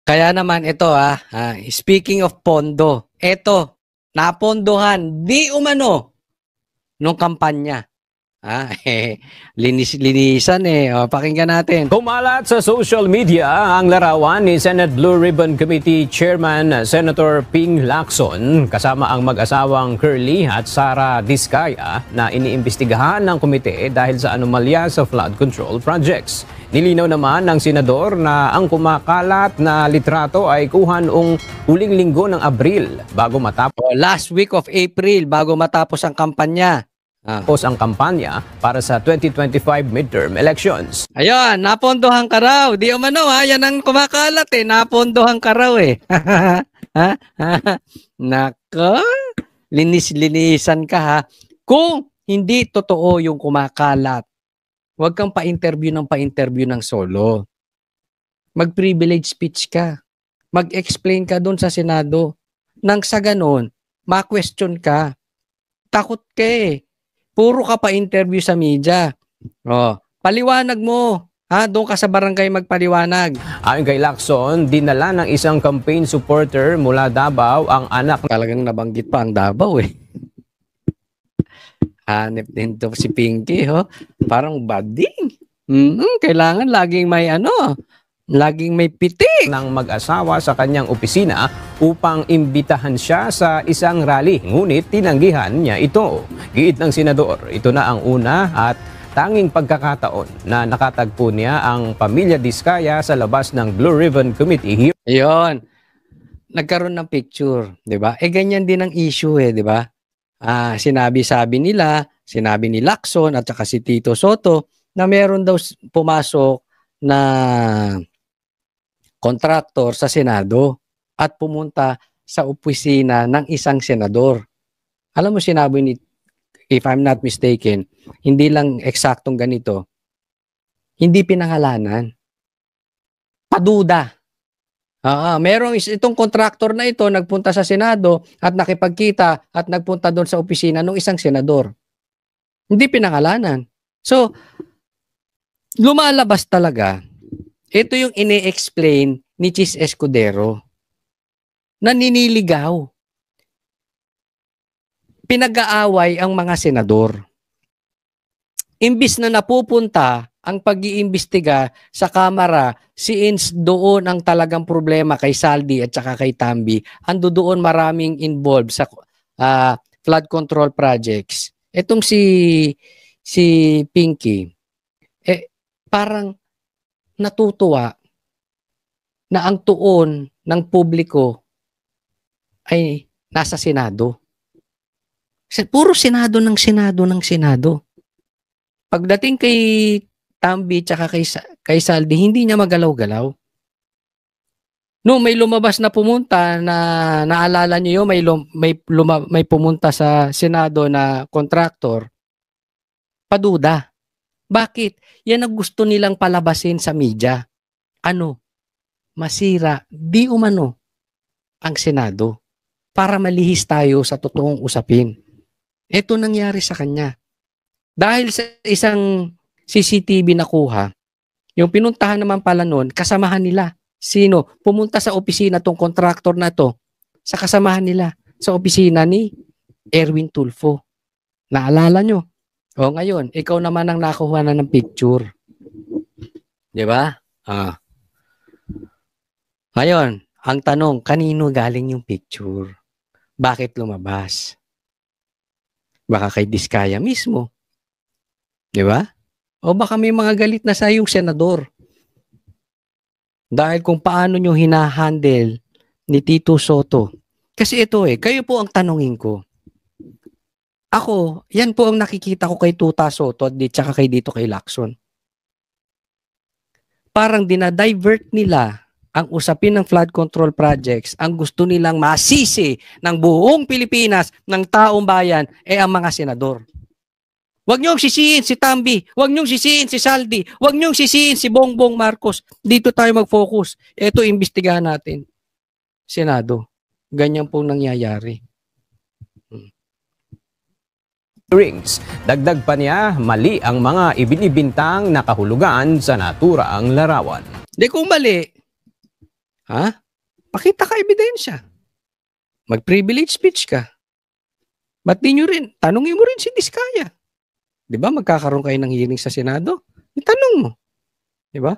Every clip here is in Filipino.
Kaya naman ito speaking of pondo, ito, napondohan, di umano, nung kampanya. Linis-linisan O, pakinggan natin. Kumalat sa social media ang larawan ni Senate Blue Ribbon Committee Chairman Senator Ping Lacson kasama ang mag-asawang Curly at Sara Diskaya na iniimbestigahan ng komite dahil sa anomalya sa flood control projects. Nilinaw naman ng senador na ang kumakalat na litrato ay kuha noong huling linggo ng Abril bago matapos. Last week of April bago matapos ang kampanya. Tapos ang kampanya para sa 2025 midterm elections. Ayun, napondohan ka raw. Di umano yan ang kumakalat napondohan ka raw Nako, linis-linisan ka Kung hindi totoo yung kumakalat, huwag kang pa-interview ng solo. Mag-privilege speech ka. Mag-explain ka doon sa Senado. Nang sa ganon, ma-question ka. Takot ka Puro ka pa interview sa media. Paliwanag mo. Doon ka sa barangay magpaliwanag. Ayon kay Lacson, dinala ng isang campaign supporter mula Davao ang anak. Talagang nabanggit pa ang Davao Hanip din to si Pinky Parang bading. Kailangan laging may laging may pitik ng mag-asawa sa kanyang opisina upang imbitahan siya sa isang rally. Ngunit tinanggihan niya ito. Giit ng senador, ito na ang una at tanging pagkakataon na nakatagpo niya ang pamilya Diskaya sa labas ng Blue Ribbon Committee. Ayun. Nagkaroon ng picture, 'di ba? Ganyan din ang issue 'di ba? Sinabi ni Lacson at saka si Tito Soto na meron daw pumasok na kontraktor sa Senado at pumunta sa opisina ng isang senador. Alam mo, sinabi ni, if I'm not mistaken, hindi lang eksaktong ganito, hindi pinangalanan. Paduda. Merong itong kontraktor na ito nagpunta sa Senado at nakipagkita at nagpunta doon sa opisina ng isang senador. Hindi pinangalanan. So, lumalabas talaga. Ito yung ini-explain ni Chis Escudero. Naniniligaw. Pinag-aaway ang mga senador. Imbis na napupunta ang pag-iimbestiga sa Kamara, since doon ang talagang problema kay Saldi at saka kay Tambi, ando doon maraming involved sa flood control projects. Etong si Pinky, parang natutuwa na ang tuon ng publiko ay nasa Senado. Puro Senado ng Senado. Pagdating kay Tambi tsaka kay Saldi, hindi niya magalaw-galaw. No, may lumabas na pumunta na naalala niyo may pumunta sa Senado na kontraktor. Paduda. Bakit? Yan ang gusto nilang palabasin sa media. Masira, di umano ang Senado para malihis tayo sa totoong usapin. Ito nangyari sa kanya. Dahil sa isang CCTV nakuha, yung pinuntahan naman pala noon, kasamahan nila. Sino? Pumunta sa opisina tong kontraktor na to, sa kasamahan nila, sa opisina ni Erwin Tulfo. Naalala nyo? Ngayon, ikaw naman ang nakuha na ng picture. Di ba? Ngayon, ang tanong, kanino galing yung picture? Bakit lumabas? Baka kay Diskaya mismo. Di ba? O baka may mga galit na sa yung senador. Dahil kung paano nyo hinahandle ni Tito Soto. Kasi ito kayo po ang tanungin ko. Ako, yan po ang nakikita ko kay Tuta Soto at saka kay Lacson. Parang dinadivert nila ang usapin ng flood control projects. Ang gusto nilang masisi ng buong Pilipinas, ng taong bayan, ang mga senador. Huwag niyong sisihin si Tambi, huwag niyong sisihin si Saldi, huwag niyong sisihin si Bongbong Marcos. Dito tayo mag-focus. Ito, imbestigahan natin. Senado. Ganyan pong nangyayari. Rings. Dagdag pa niya, mali ang mga ibinibintang na kahulugan sa naturang larawan. Kung mali, Ha? Pakita ka ebidensya. Mag-privilege speech ka. Ba't di nyo rin? Tanungin mo rin si Diskaya. Di ba? Magkakaroon kayo ng hearing sa Senado? Itanong mo. Di ba?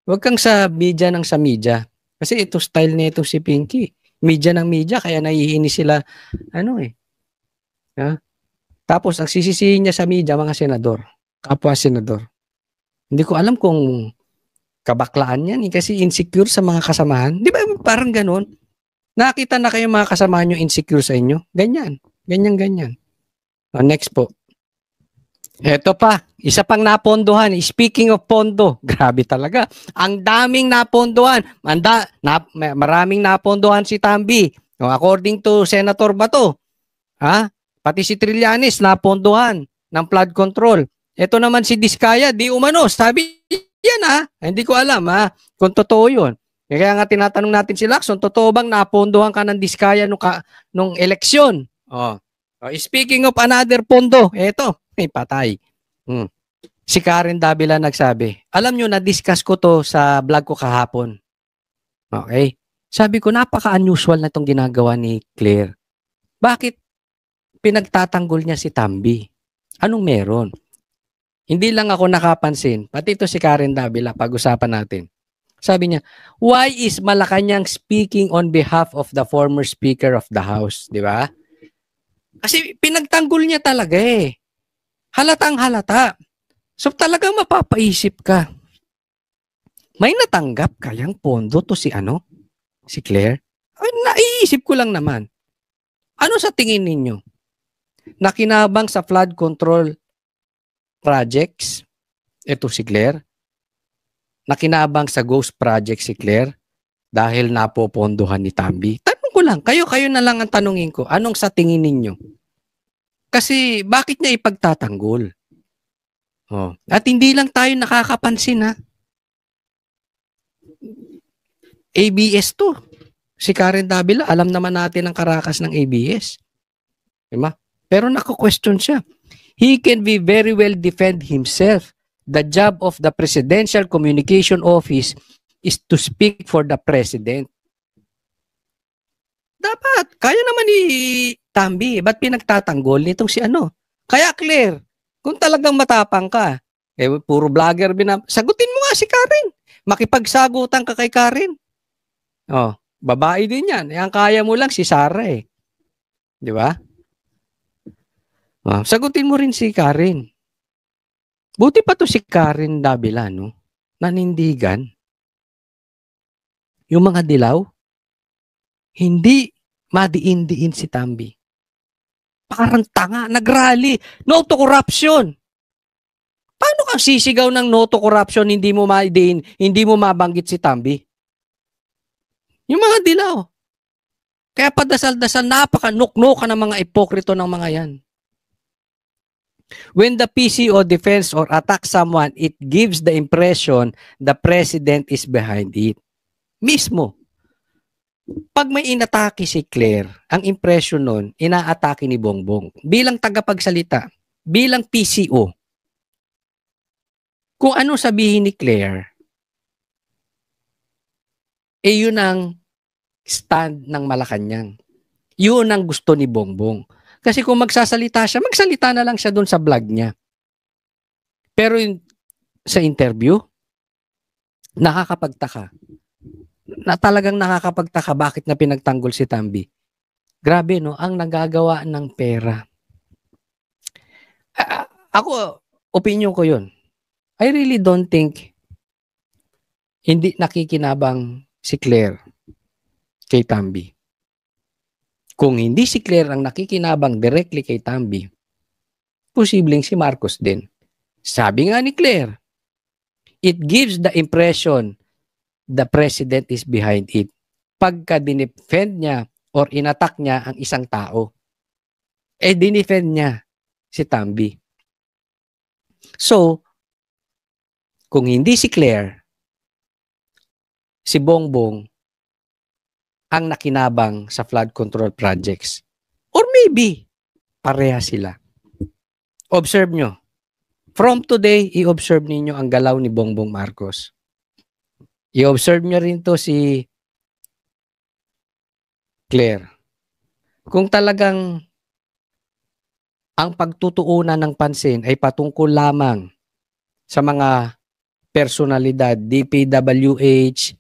Huwag kang sa media ng sa media. Kasi ito style na ito si Pinky. Media ng media, kaya naiinis sila. Ano eh. Ha? Tapos, ang sisisihin niya sa media, mga senador. Kapwa senador. Hindi ko alam kung kabaklaan yan. Kasi insecure sa mga kasamahan. Di ba? Parang ganon. Nakita na kayo mga kasamahan nyo insecure sa inyo? Ganyan. Ganyan. Next po. Ito pa, isa pang napondohan. Speaking of pondo, grabe talaga. Ang daming napondohan. Maraming napondohan si Tambi. According to Senator Bato, pati si Trillanes napondohan ng flood control. Ito naman si Diskaya, di umano. Sabi yan hindi ko alam kung totoo yun. Kaya nga tinatanong natin si Lacson, totoo bang napondohan ka ng Diskaya nung eleksyon? Speaking of another pondo, eto. May patay. Si Karen Davila nagsabi, alam nyo, na-discuss ko to sa vlog ko kahapon. Okay? Sabi ko, napaka-unusual na itong ginagawa ni Claire. Bakit pinagtatanggol niya si Tambi? Anong meron? Hindi lang ako nakapansin, pati ito si Karen Davila, pag-usapan natin. Sabi niya, why is Malacanang speaking on behalf of the former Speaker of the House? Di ba? Kasi pinagtanggol niya talaga eh. Halatang halata. So talagang mapapaisip ka. May natanggap kayang pondo to si Si Claire? Ay, naiisip ko lang naman. Ano sa tingin ninyo? Nakinabang sa flood control projects? Ito si Claire. Nakinabang sa ghost project si Claire dahil napopondohan ni Tambi. Tanong ko lang, kayo na lang ang tanungin ko. Anong sa tingin ninyo? Kasi bakit niya ipagtatanggol? At hindi lang tayo nakakapansin ABS to. Si Karen Davila, alam naman natin ang karakas ng ABS. Diba? Pero nako-question siya. He can be very well defend himself. The job of the Presidential Communication Office is to speak for the President. Dapat, kaya naman ni Tambi, ba't pinagtatanggol nitong si Kaya Claire, kung talagang matapang ka, puro vlogger sagutin mo nga si Karen. Makipagsagutan ka kay Karen. Babae din yan. Ang kaya mo lang si Sara eh. Di ba? Sagutin mo rin si Karen. Buti pa to si Karen Davila, nanindigan. Yung mga dilaw, hindi madiin-diin si Tambi. Parang tanga, nagrally. No to corruption. Paano kang sisigaw ng no to corruption, hindi mo madiin, hindi mo mabanggit si Tambi? Yung mga dilaw. Kaya padasal-dasal, napaka-nuk-nuka ng mga ipokrito ng mga yan. When the PCO defends or attacks someone, it gives the impression the president is behind it. Mismo. Pag may inatake si Claire, ang impression nun, inaatake ni Bongbong. Bilang tagapagsalita, bilang PCO, kung ano sabihin ni Claire, yun ang stand ng Malacanang. Yun ang gusto ni Bongbong. Kasi kung magsasalita siya, magsalita na lang siya dun sa vlog niya. Pero sa interview, nakakapagtaka. Talagang nakakapagtaka bakit na pinagtanggol si Tambi. Grabe, ang nagagawa ng pera. Ako, opinion ko yun. I really don't think hindi nakikinabang si Claire kay Tambi. Kung hindi si Claire ang nakikinabang directly kay Tambi, posibleng si Marcos din. Sabi nga ni Claire, it gives the impression the president is behind it. Pagka dinefend niya or inattack niya ang isang tao, dinefend niya si Tambi. So, kung hindi si Claire, si Bongbong ang nakinabang sa flood control projects. Or maybe, pareha sila. Observe nyo. From today, i-observe ninyo ang galaw ni Bongbong Marcos. I-observe nyo rin to si Clear. Kung talagang ang pagtutuunan ng pansin ay patungkol lamang sa mga personalidad, DPWH,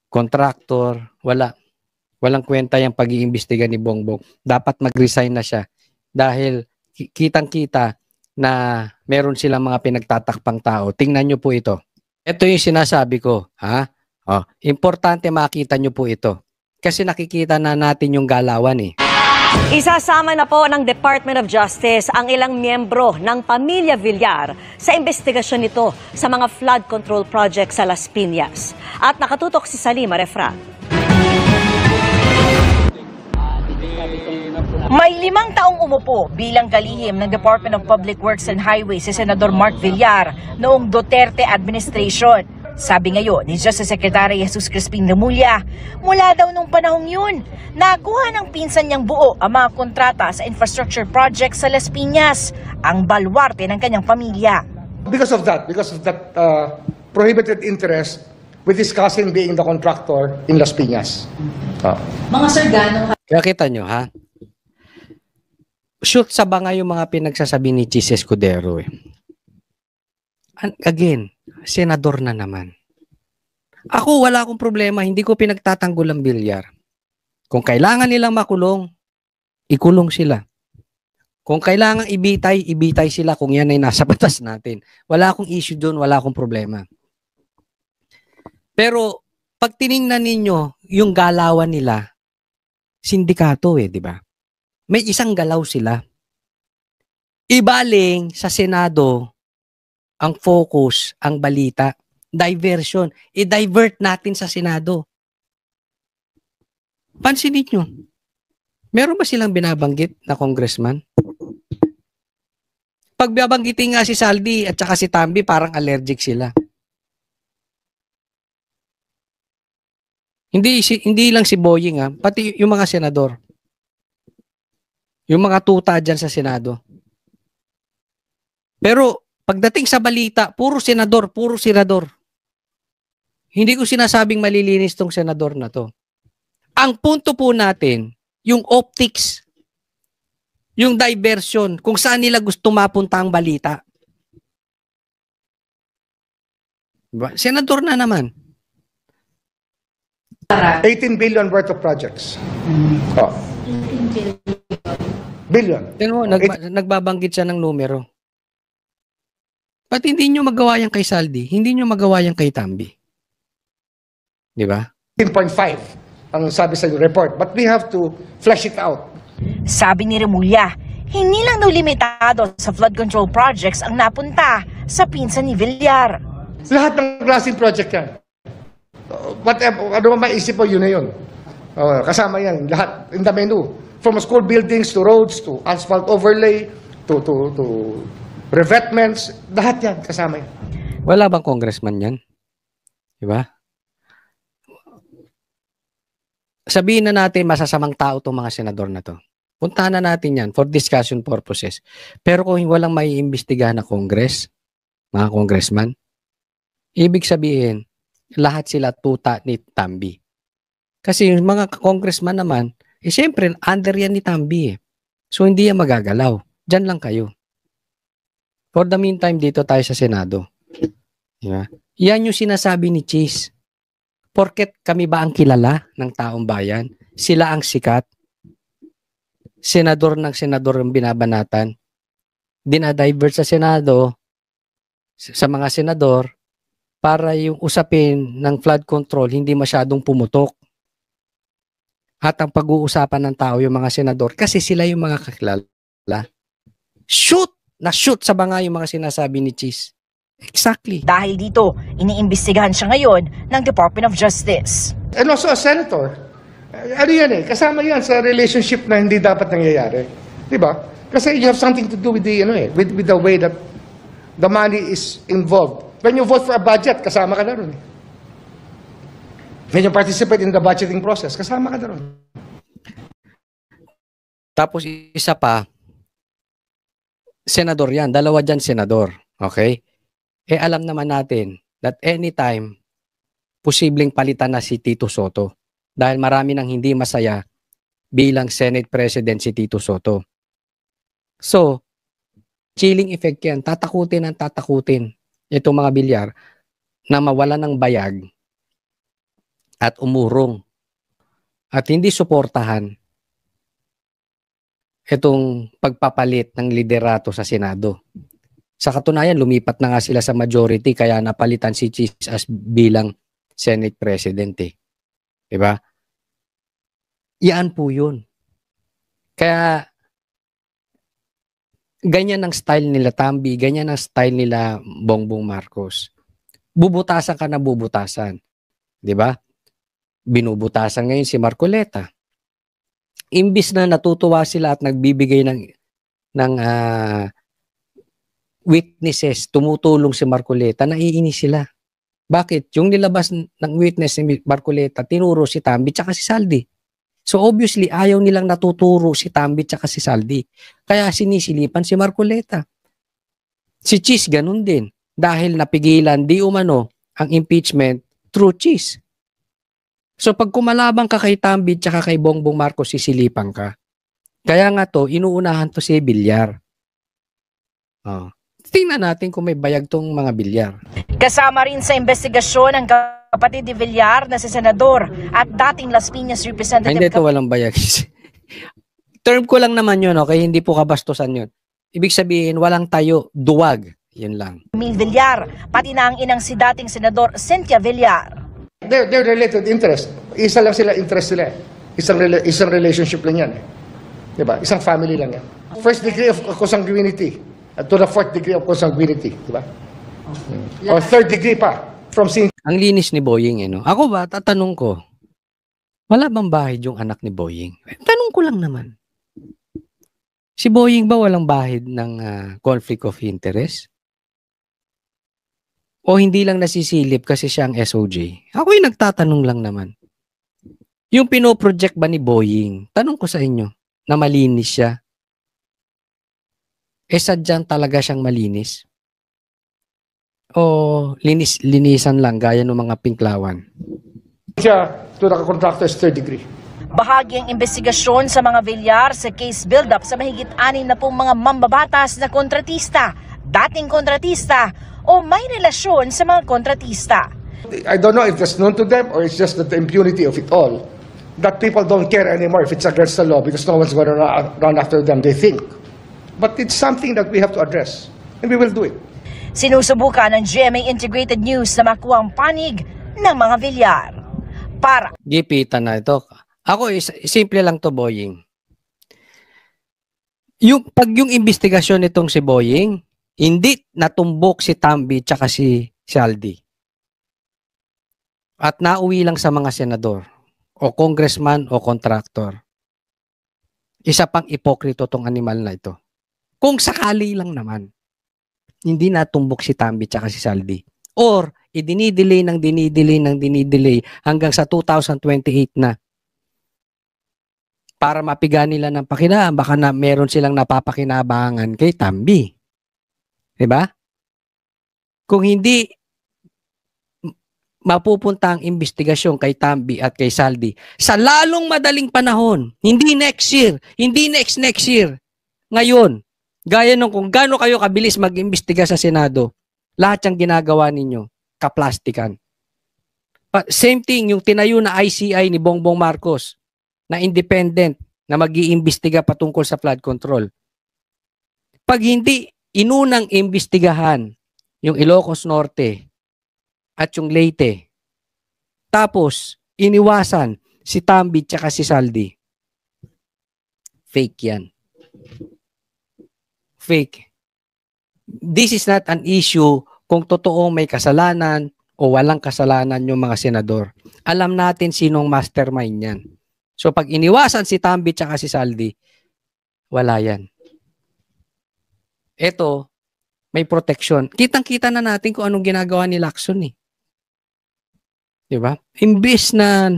contractor, walang kwenta yung pag-iimbestiga ni Bongbong. Dapat mag-resign na siya dahil kitang-kita na meron silang mga pinagtatakpang tao. Tingnan nyo po ito. Ito yung sinasabi ko, ha? Oh, importante makita nyo po ito. Kasi nakikita na natin yung galawan eh. Isasama na po ng Department of Justice ang ilang miyembro ng Pamilya Villar sa investigasyon nito sa mga flood control project sa Las Piñas. At nakatutok si Salima Refran. May 5 taong umupo bilang kalihim ng Department of Public Works and Highways si Senador Mark Villar noong Duterte administration. Sabi ngayon ni Justice Secretary Jesus Crispin Remulla, mula daw nung panahong yun, nakuha ng pinsan niyang buo ang mga kontrata sa infrastructure project sa Las Piñas, ang balwarte ng kanyang pamilya. Because of that prohibited interest with his cousin being the contractor in Las Piñas. Mga sir, gano'ng Kaya kita nyo, ha? Shoot sa banga yung mga pinagsasabi ni Chis Escudero eh. Again, senador na naman. Ako, wala akong problema. Hindi ko pinagtatanggol ang Villar. Kung kailangan nilang makulong, ikulong sila. Kung kailangan ibitay sila kung yan ay nasa batas natin. Wala akong issue doon, wala akong problema. Pero, pag tiningnan ninyo yung galawan nila, sindikato di ba? May isang galaw sila. Ibaling sa Senado, ang focus, ang balita, diversion. I-divert natin sa Senado. Pansinin nyo. Meron ba silang binabanggit na congressman? Pag babanggitin nga si Saldi at saka si Tambi, parang allergic sila. Hindi lang si Boying pati yung mga senador. Yung mga tuta dyan sa Senado. Pero, pagdating sa balita, puro senador. Hindi ko sinasabing malilinis tong senador na to. Ang punto po natin, yung optics, yung diversion, kung saan nila gusto mapunta ang balita. Diba? Senador na naman. 18 billion worth of projects. Billion. Nagbabanggit siya ng numero. Ba't hindi nyo magawa yan kay Saldi? Hindi nyo magawa yan kay Tambi. Di ba? 10.5 ang sabi sa report. But we have to flesh it out. Sabi ni Remulla, hindi lang daw limitado sa flood control projects ang napunta sa pinsan ni Villar. Lahat ng klaseng project yan. Whatever, ano man maisip mo, yun na yun. Kasama yan, lahat, in the menu. From school buildings to roads to asphalt overlay to revetments, lahat yan, kasama yan. Wala bang congressman yan? Diba? Sabihin na natin masasamang tao itong mga senador na to. Puntahan na natin yan for discussion purposes. Pero kung walang maiimbestigahan na Congress, mga congressman, ibig sabihin, lahat sila tuta ni Tambi. Kasi yung mga congressman naman, siyempre, under yan ni Tambi So, hindi yan magagalaw. Diyan lang kayo. For the meantime, dito tayo sa Senado. Yeah. Yan yung sinasabi ni Cheese. Porket kami ba ang kilala ng taong bayan? Sila ang sikat. Senador ng senador ang binabanatan. Dinadivert sa Senado, sa mga senador, para yung usapin ng flood control hindi masyadong pumutok. At ang pag-uusapan ng tao yung mga senador kasi sila yung mga kakilala. Shoot! Na-shoot sa banga yung mga sinasabi ni Cheese. Exactly. Dahil dito, iniimbestigahan siya ngayon ng Department of Justice. And also a senator. Ano yan kasama yan sa relationship na hindi dapat nangyayari. Diba? Kasi you have something to do with the, with the way that the money is involved. When you vote for a budget, kasama ka na ron. When you participate in the budgeting process, kasama ka na ron. Tapos isa pa, senador yan. Dalawa dyan senador. Okay? Alam naman natin that anytime posibleng palitan na si Tito Soto. Dahil marami nang hindi masaya bilang Senate President si Tito Soto. So, chilling effect yan. Tatakutin ang tatakutin itong mga Villar na mawala ng bayag at umurong at hindi suportahan itong pagpapalit ng liderato sa Senado. Sa katunayan, lumipat na nga sila sa majority kaya napalitan si Cheese as bilang Senate President eh. Diba? Yan po yun. Kaya ganyan ang style nila Tambi, ganyan ang style nila Bongbong Marcos. Bubutasan ka na bubutasan. Diba? Binubutasan ngayon si Marcoleta. Imbis na natutuwa sila at nagbibigay ng witnesses, tumutulong si Marcoleta, naiinis sila. Bakit? Yung nilabas ng witness ni Marcoleta, tinuro si Tambi tsaka si Saldi. So obviously, ayaw nilang natuturo si Tambi tsaka si Saldi. Kaya sinisilipan si Marcoleta. Si Cheese ganun din. Dahil napigilan di umano ang impeachment through Cheese. So pag kumalabang ka kay Tambi tsaka kay Bongbong Marcos, sisilipan ka. Kaya nga to, inuunahan to si Villar. Tingnan natin kung may bayag tong mga Villar. Kasama rin sa investigasyon ang kapatid ni Villar na si Senador at dating Las Piñas Representative. Hindi ito walang bayag. Term ko lang naman yun, okay? Hindi po kabastusan yun. Ibig sabihin, walang tayo, duwag. Yun lang. Camille Villar, pati na ang inang si dating Senador Cynthia Villar. They're related interest. Isa lang sila interest sila. Isang relationship lang yan. Diba? Isang family lang yan. First degree of consanguinity. To the fourth degree of consanguinity. Diba? Or third degree pa. From seeing. Ang linis ni Boying, no? Ako ba, tatanong ko, wala bang bahid yung anak ni Boying? Tanong ko lang naman. Si Boying ba walang bahid ng conflict of interest? O hindi lang nasisilip kasi siya ang SOJ? Ako yung nagtatanong lang naman. Yung pinoproject ba ni Boying, tanong ko sa inyo, na malinis siya? Sadyang talaga siyang malinis? O linisan lang gaya ng mga pinklawan? Siya to the contractor's third degree. Bahagi ang investigasyon sa mga Villar sa case build-up sa mahigit 6 na pong mga mambabatas na kontratista, dating kontratista, o may relasyon sa mga kontratista. I don't know if it's known to them or it's just that the impunity of it all. That people don't care anymore if it's against the law because no one's going to run after them, they think. But it's something that we have to address and we will do it. Sinusubukan ng GMA Integrated News na makuha ang panig ng mga Villar. Para Gipitan na ito. Ako, simple lang to, Boying. Pag yung investigasyon nitong si Boying, hindi natumbok si Tambi tsaka si Saldi. At nauwi lang sa mga senador o congressman o contractor. Isa pang ipokrito tong animal na ito. Kung sakali lang naman, hindi natumbok si Tambi tsaka si Saldi. Or, idinidelay hanggang sa 2028 na. Para mapiga nila ng pakinabang, baka na meron silang napapakinabangan kay Tambi. Diba? Kung hindi mapupunta ang investigasyon kay Tambi at kay Saldi sa lalong madaling panahon, hindi next year, hindi next year, ngayon, gaya nung kung gaano kayo kabilis mag-imbestiga sa Senado, lahat yung ginagawa ninyo, kaplastikan. Same thing, yung tinayo na ICI ni Bongbong Marcos na independent na mag-iimbestiga patungkol sa flood control. Pag hindi inunang imbestigahan yung Ilocos Norte at yung Leyte, tapos iniwasan si Tambi tsaka si Saldi, fake yan. Fake. This is not an issue kung totoong may kasalanan o walang kasalanan yung mga senador. Alam natin sinong mastermind yan. So pag iniwasan si Tambi tsaka si Saldi, wala yan. Ito, may protection. Kitang-kita na natin kung anong ginagawa ni Lacson eh. Diba? Imbis na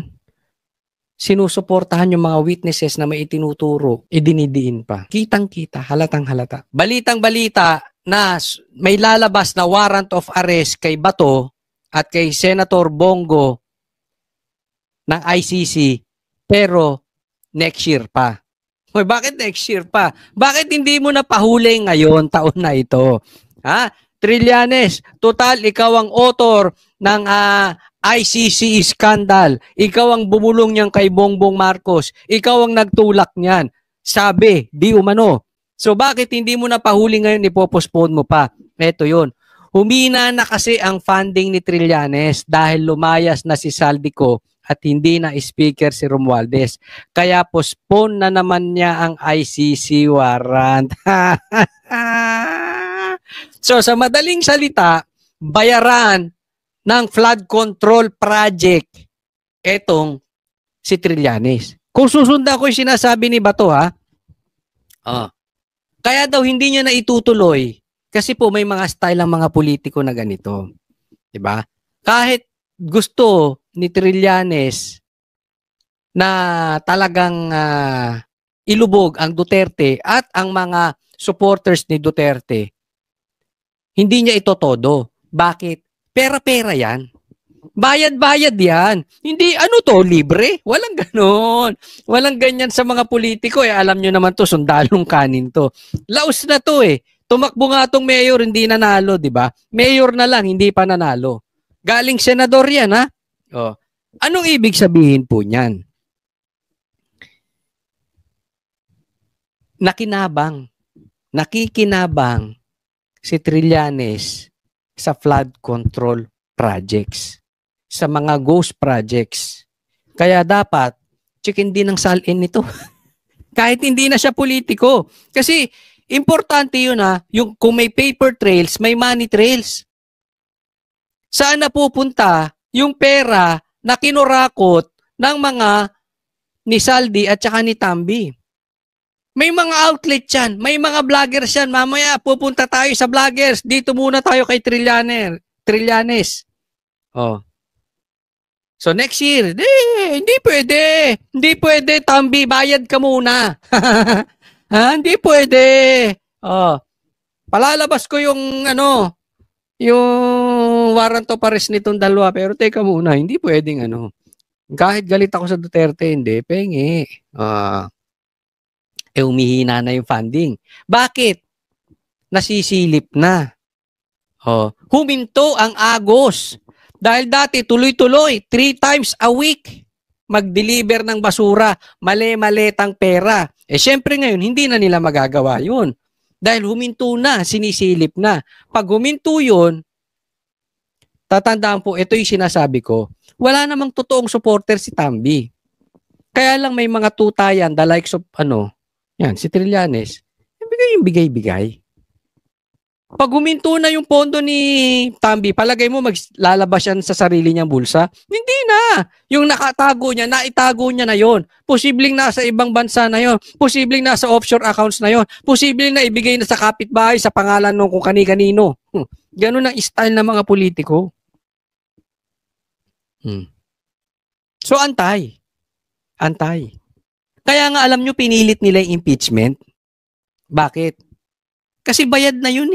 sinusuportahan yung mga witnesses na may itinuturo, idinidiin pa. Kitang-kita, halatang-halata. Balitang-balita na may lalabas na warrant of arrest kay Bato at kay Senator Bongo ng ICC, pero next year pa. Hoy, bakit next year pa? Bakit hindi mo na pahuli ngayon, taon na ito? Ha? Trillanes, total, ikaw ang author ng ICC scandal. Ikaw ang bumulong niyan kay Bongbong Marcos. Ikaw ang nagtulak niyan. Sabi, di umano. So bakit hindi mo na pahuli ngayon, ipopostpone mo pa? Ito yun. Humina na kasi ang funding ni Trillanes dahil lumayas na si Saldico at hindi na speaker si Romualdez. Kaya postpone na naman niya ang ICC warrant. So sa madaling salita, bayaran ng flood control project etong si Trillanes. Kung susundan ko yung sinasabi ni Bato, ha? Kaya daw hindi niya na itutuloy kasi po may mga style ang mga politiko na ganito. 'Di ba? Kahit gusto ni Trillanes na talagang ilubog ang Duterte at ang mga supporters ni Duterte, hindi niya ito todo. Bakit? Pera-pera yan. Bayad-bayad yan. Hindi, libre? Walang ganon. Walang ganyan sa mga politiko. Alam nyo naman to, sundalong kanin to. Laos na to Tumakbo nga tong mayor, hindi nanalo, di ba? Mayor na lang, hindi pa nanalo. Galing senador yan, ha? Anong ibig sabihin po niyan? Nakikinabang si Trillanes sa flood control projects, sa mga ghost projects. Kaya dapat, chicken din ang salin nito. Kahit hindi na siya politiko. Kasi, importante yun yung kung may paper trails, may money trails. Saan na pupunta yung pera na kinurakot ng mga ni Saldi at saka ni Tambi? May mga outlet yan, may mga vloggers yan. Mamaya pupunta tayo sa vloggers. Dito muna tayo kay Trillanes. So next year, hindi pwede. Hindi pwede, Tambi, bayad ka muna. Hindi pwede. Palalabas ko yung yung warrant of arrest nitong dalawa, pero teka muna, hindi pwedeng kahit galit ako sa Duterte, hindi, pengi. Umihina na yung funding. Bakit? Nasisilip na. Huminto ang Agos. Dahil dati tuloy-tuloy, 3 times a week mag-deliver ng basura, mali-maletang pera. Syempre ngayon, hindi na nila magagawa yun. Dahil huminto na, sinisilip na. Pag huminto yun, tatandaan po, ito yung sinasabi ko, wala namang totoong supporter si Tambi. Kaya lang may mga tutayan, the likes of, yan, si Trillanes, bigay. Pag huminto na yung pondo ni Tambi, palagay mo maglalabas yan sa sarili niyang bulsa? Hindi na. Yung nakatago niya, naitago niya na yon. Posibleng nasa ibang bansa na yon. Posibleng nasa offshore accounts na yon. Posibleng na ibigay na sa kapitbahay sa pangalan ng kung kani-kanino. Ganun ang style ng mga politiko. So, antay. Kaya nga alam nyo, pinilit nila yung impeachment. Bakit? Kasi bayad na yun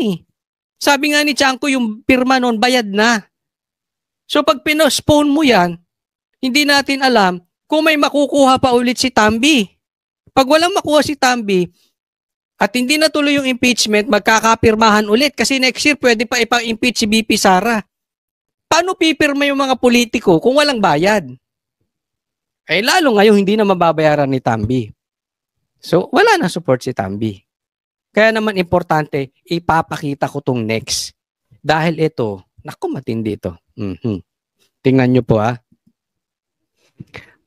Sabi nga ni Chanco, yung pirma nun, bayad na. So pag pinospone mo yan, hindi natin alam kung may makukuha pa ulit si Tambi. Pag walang makuha si Tambi, at hindi na tuloy yung impeachment, magkakapirmahan ulit. Kasi next year, pwede pa ipang-impeach si BP Sara. Paano pipirma yung mga politiko kung walang bayad? Lalo ngayon, hindi na mababayaran ni Tambi. So, wala na support si Tambi. Kaya naman importante, ipapakita ko tong next. Dahil ito, matindi ito. Tingnan nyo po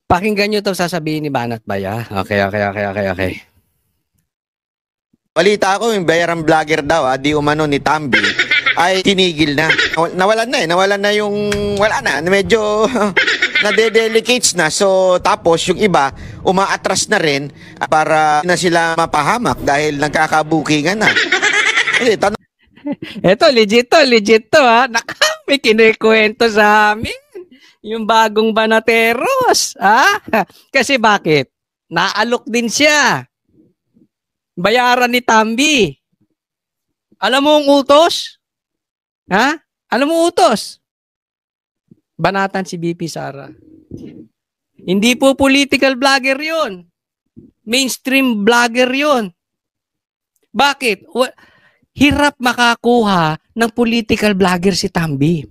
Pakinggan nyo itong sasabihin ni Banat Baya. Okay. Balita ko, yung bayarang vlogger daw, di umano ni Tambi, ay tinigil na. Nawalan na yung, wala na, medyo nadedelicates na. So, tapos yung iba, umaatras na rin para na sila mapahamak dahil nagkakabukingan na. Ito, legit to May kinikwento sa amin. Yung bagong Banateros. Kasi bakit? Naalok din siya. Bayaran ni Tambi. Alam mo ang utos? Alam mo utos? Banatan si BP Sara. Hindi po political vlogger yun. Mainstream vlogger yun. Bakit? Hirap makakuha ng political vlogger si Tambi.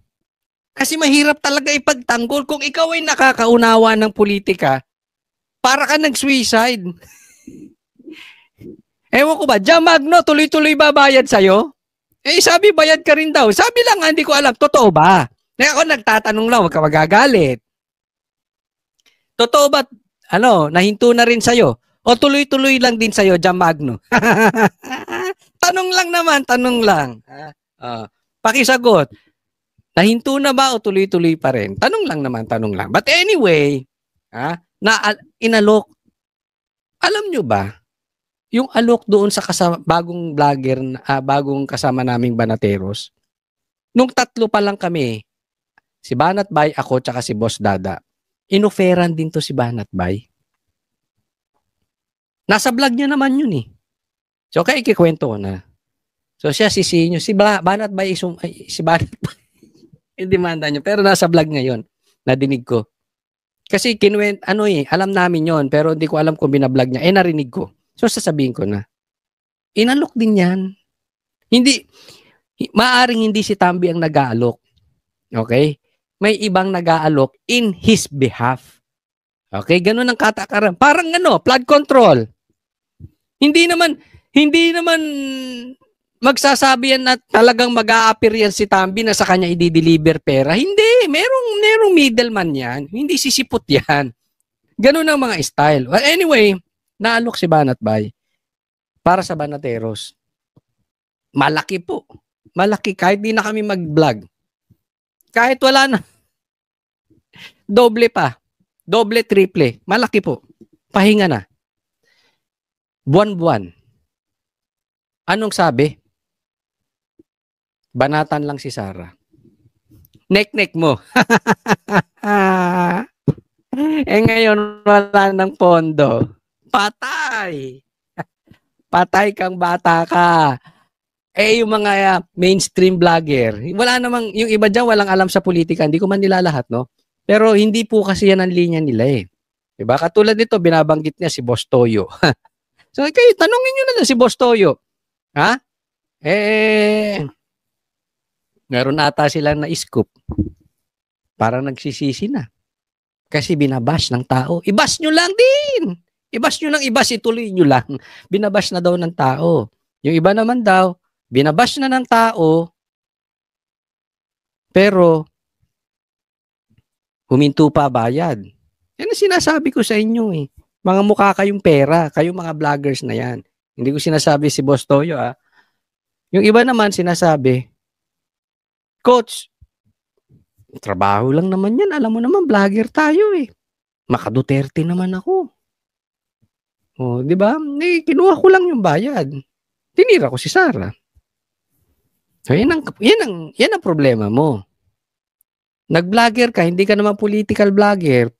Kasi mahirap talaga ipagtanggol. Kung ikaw ay nakakaunawa ng politika, para ka nag-suicide. Ewan ko ba, Jam Magno, tuloy-tuloy ba bayad sa'yo? Sabi bayad ka rin daw. Sabi lang, hindi ko alam, totoo ba? Ako nagtatanong lang, huwag ka magagalit. Totoo ba, nahinto na rin sa'yo? O tuloy-tuloy lang din sa'yo, Jam Magno? Tanong lang naman, tanong lang. Pakisagot. Nahinto na ba o tuloy-tuloy pa rin? Tanong lang naman, tanong lang. But anyway, inalok. Alam nyo ba, yung alok doon sa bagong vlogger, bagong kasama naming Banateros, nung 3 pa lang kami, si Banat Bay, ako, tsaka si Boss Dada, inoferan din to si Banat Bay. Nasa vlog niya naman yun eh. So, kaya ikikwento ko na. So, siya sisinyo. Si Banat Bay, si Banat Bay, yung demanda niya. Pero nasa vlog ngayon. Nadinig ko. Kasi alam namin yon, pero hindi ko alam kung binablog niya. Narinig ko. So, sasabihin ko na. Inalok din yan. Maaring hindi si Tambi ang nag-aalok. Okay? May ibang nag-aalok in his behalf. Okay? Ganun ang katakaran. Parang flood control. Hindi naman magsasabi yan na talagang mag-a-appear yan si Tambi na sa kanya i-deliver pera. Hindi. Merong middleman yan. Hindi sisipot yan. Ganun ang mga style. Well, anyway, naalok si Banat Bay para sa Banateros. Malaki po. Malaki. Kahit di na kami mag-vlog. Kahit wala na. Doble pa. Doble, triple. Malaki po. Pahinga na. Buwan-buwan. Anong sabi? Banatan lang si Sara. Nek-nek mo. Ngayon wala ng pondo. Patay. Patay kang bata ka. Yung mga mainstream vlogger, wala namang, yung iba dyan walang alam sa politika. Hindi ko man nila lahat, no? Pero hindi po kasi yan ang linya nila eh. Diba? Katulad nito, binabanggit niya si Boss Toyo. So, kayo, tanongin nyo na lang si Boss Toyo. Ha? Meron ata silang na-scoop. Parang nagsisisi na. Kasi binabash ng tao. Ibash nyo lang din. Ibash nyo lang, ibash, ituloy nyo lang. Binabash na daw ng tao. Yung iba naman daw, binabash na ng tao, pero huminto pa bayad. Yan ang sinasabi ko sa inyo eh. Mga mukha kayong pera, kayong mga vloggers na yan. Hindi ko sinasabi si Boss Toyo ah. Yung iba naman sinasabi, Coach, trabaho lang naman yan. Alam mo naman, vlogger tayo eh. Maka-Duterte naman ako. Oh, di ba? Kinuha ko lang yung bayad. Tinira ko si Sara. So, yan ang problema mo. Nag-vlogger ka, hindi ka naman political vlogger.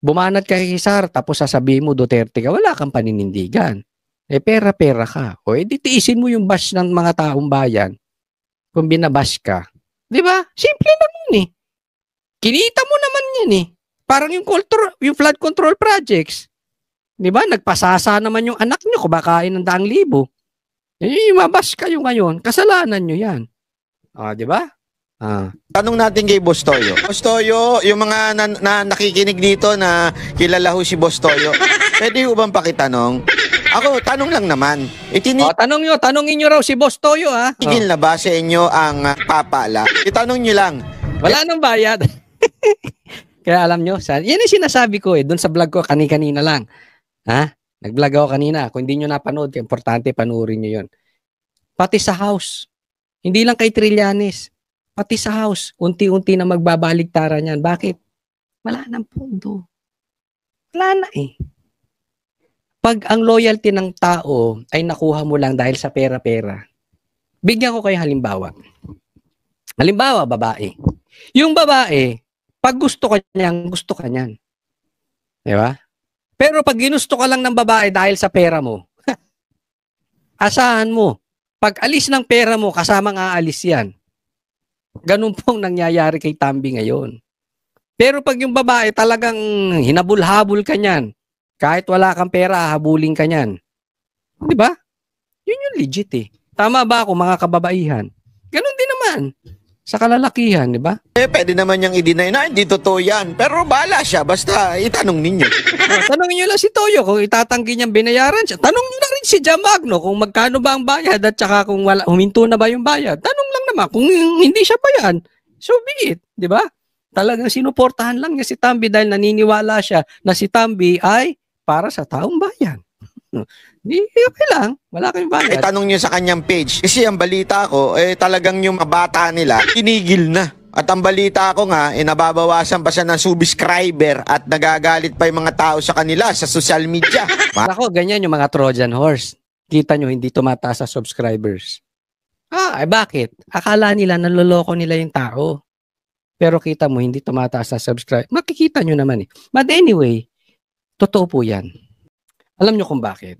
Bumanat ka kay Sara, tapos sasabihin mo Duterte ka, wala kang paninindigan. Pera-pera ka. O, tiisin mo yung bash ng mga taong bayan kung binabash ka. Di ba? Simple lang yun eh. Kinita mo naman yan eh. Parang yung flood control projects. Di ba? Nagpasasa naman yung anak nyo, kumakain ng 100,000. Mabash kayo ngayon. Kasalanan nyo yan. Di ba? Tanong natin kay Boss Toyo. Boss Toyo, yung mga nakikinig dito na kilala ho si Boss Toyo, pwede ho bang pakitanong? Ako, tanong lang naman. Tanongin nyo raw si Boss Toyo ha. Tigil na ba sa inyo ang papala? Itanong nyo lang. Wala nang bayad. Kaya alam nyo, yan yung sinasabi ko doon sa vlog ko kanina lang. Nag-vlog ako kanina. Kung hindi nyo napanood, importante panoorin nyo yun. Pati sa house. Hindi lang kay Trillanes. Pati sa house. Unti-unti na magbabaligtaran yan. Bakit? Wala nang pondo. Wala na eh. Pag ang loyalty ng tao ay nakuha mo lang dahil sa pera-pera, bigyan ko kayo halimbawa. Halimbawa, babae. Yung babae, pag gusto ka niyan. Di ba? Pero pag ginusto ka lang ng babae dahil sa pera mo, asahan mo, pag alis ng pera mo, kasamang aalis yan. Ganun pong nangyayari kay Tambi ngayon. Pero pag yung babae talagang hinabol-habol ka niyan, kahit wala kang pera, habulin ka niyan. Di ba? Yun yung legit eh. Tama ba ako mga kababaihan? Ganon din naman sa kalalakihan, di ba? Pwede naman niyang i-deny na hindi totoo yan. Pero bahala siya, basta itanong ninyo. Tanongin nyo lang si Toyo kung itatanggi niyang binayaran siya. Tanong nyo na rin si Jamagno kung magkano ba ang bayad at saka kung huminto na ba yung bayad. Tanong lang naman kung hindi siya bayan, so be it, di ba? Talagang sinuportahan lang niya si Tambi dahil naniniwala siya na si Tambi ay para sa taong bayan. Di, okay lang. Wala kayong bayad. Itanong niyo sa kanyang page. Kasi ang balita ko, talagang yung mga bata nila, tinigil na. At ang balita ko nga, nababawasan pa siya ng subscriber at nagagalit pa yung mga tao sa kanila sa social media. Ako, ganyan yung mga Trojan horse. Kita nyo, hindi tumataas sa subscribers. Bakit? Akala nila, naloloko nila yung tao. Pero kita mo, hindi tumataas sa subscribe. Makikita nyo naman eh. But anyway, totoo po yan. Alam nyo kung bakit?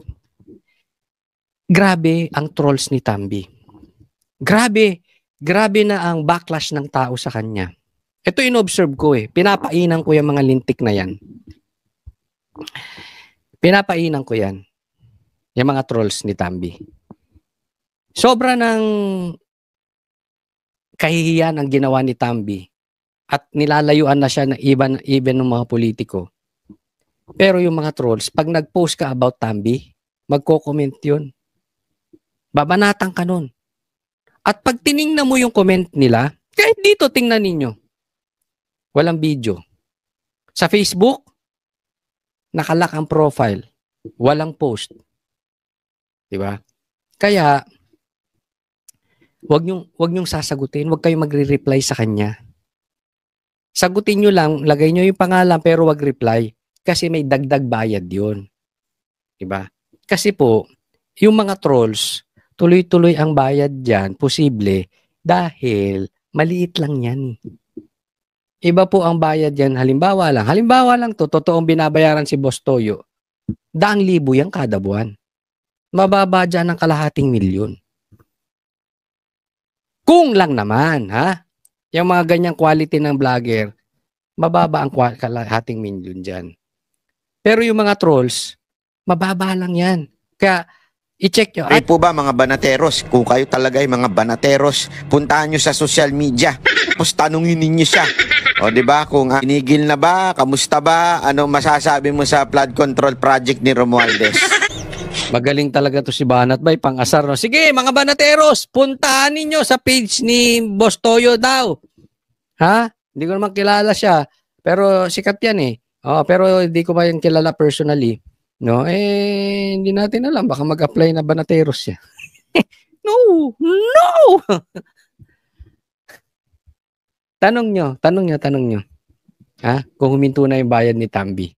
Grabe ang trolls ni Tambi. Grabe na ang backlash ng tao sa kanya. Ito inobserve ko eh. Pinapainan ko yung mga lintik na yan. Pinapainan ko yan. Yung mga trolls ni Tambi. Sobra ng kahihiyan ang ginawa ni Tambi at nilalayuan na siya ng even ng mga politiko. Pero yung mga trolls, pag nag-post ka about Tambi, magko-comment yun. Babanatan ka nun. At pag tiningnan mo yung comment nila, kahit dito tingnan ninyo, walang video. Sa Facebook, nakalock ang profile. Walang post. Diba? Kaya, wag nyong sasagutin, wag kayong magre-reply sa kanya. Sagutin nyo lang, lagay nyo yung pangalan pero wag reply. Kasi may dagdag bayad yun. Diba? Kasi po, yung mga trolls, tuloy-tuloy ang bayad dyan, posible, dahil maliit lang yan. Iba po ang bayad yan, halimbawa lang to, totoong binabayaran si Boss Toyo, 100,000 yan kada buwan. Mababa dyan ng 250,000. Kung lang naman, ha? Yung mga ganyang quality ng vlogger, mababa ang 250,000 dyan. Pero yung mga trolls, mababa lang yan. Kaya, i-check nyo. Ay po ba mga banateros? Kung kayo talaga ay mga banateros, puntahan nyo sa social media. Tapos tanungin ninyo siya. O di ba kung inigil na ba? Kamusta ba? Ano masasabi mo sa flood control project ni Romualdez? Magaling talaga to si Banat Bay, pang-asar. No? Sige, mga banateros, puntahan ninyo sa page ni Boss Toyo daw. Ha? Hindi ko naman kilala siya. Pero sikat yan eh. Pero hindi ko ba yung kilala personally. No? Hindi natin alam. Baka mag-apply na banateros siya. No! Tanong nyo. Ha? Kung huminto na yung bayad ni Tambi.